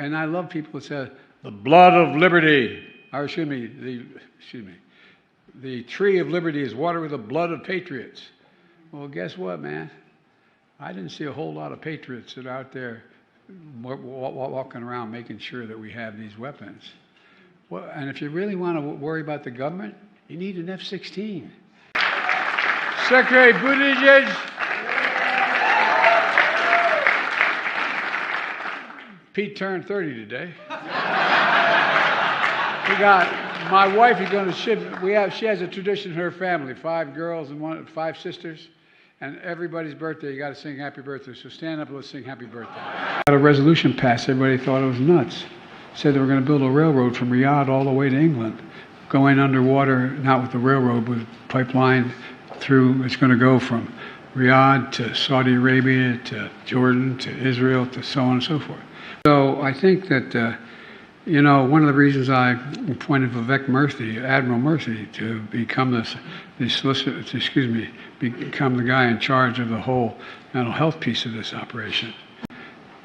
and I love people who say, the blood of liberty, or the tree of liberty is watered with the blood of patriots. Well, guess what, man? I didn't see a whole lot of patriots that are out there walking around making sure that we have these weapons. Well, and if you really want to worry about the government, you need an F-16. Secretary Buttigieg, Pete turned 30 today. We got, my wife is going to ship, she has a tradition in her family, 5 girls and 5 sisters, and everybody's birthday, you got to sing happy birthday. So stand up and let's sing happy birthday. Got a resolution passed, everybody thought it was nuts. Said they were going to build a railroad from Riyadh all the way to England, going underwater, not with the railroad, with pipeline through, it's going to go from Riyadh to Saudi Arabia to Jordan to Israel to so on and so forth. So I think that, you know, one of the reasons I appointed Vivek Murthy, Admiral Murthy, to become become the guy in charge of the whole mental health piece of this operation.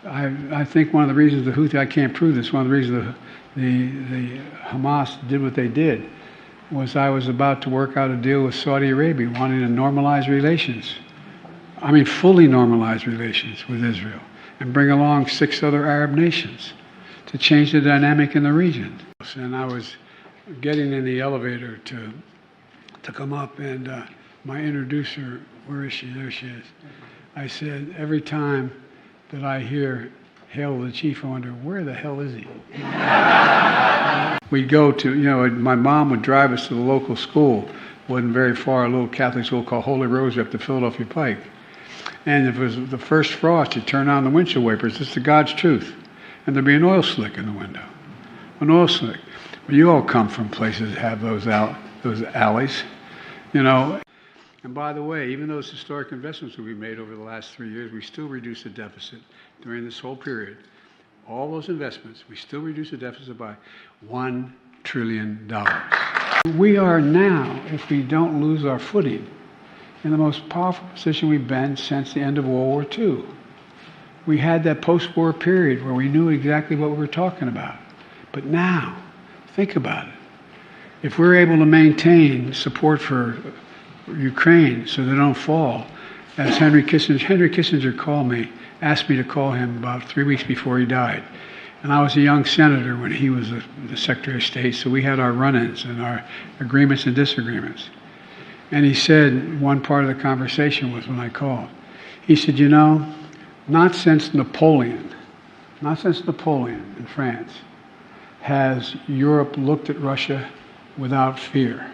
I think one of the reasons the Houthi, I can't prove this, one of the reasons the Hamas did what they did was I was about to work out a deal with Saudi Arabia, wanting to normalize relations. I mean, fully normalize relations with Israel and bring along 6 other Arab nations to change the dynamic in the region. And I was getting in the elevator to come up, and my introducer, where is she? There she is. I said, every time that I hear Hail the Chief, I wonder, where the hell is he? We'd go to, you know, my mom would drive us to the local school, wasn't very far, a little Catholic school called Holy Rosary up the Philadelphia Pike. And if it was the first frost, you'd turn on the windshield wipers. It's the God's truth. And there'd be an oil slick in the window. An oil slick. Well, you all come from places that have those alleys, you know. And by the way, even those historic investments that we made over the last 3 years, we still reduced the deficit during this whole period. All those investments, we still reduced the deficit by $1 trillion. We are now, if we don't lose our footing, in the most powerful position we've been since the end of World War II. We had that post-war period where we knew exactly what we were talking about. But now, think about it. If we're able to maintain support for Ukraine so they don't fall, as Henry Kissinger called me, asked me to call him about 3 weeks before he died. And I was a young senator when he was the Secretary of State, so we had our run-ins and our agreements and disagreements. And he said, one part of the conversation was when I called, he said, you know, not since Napoleon in France has Europe looked at Russia without fear.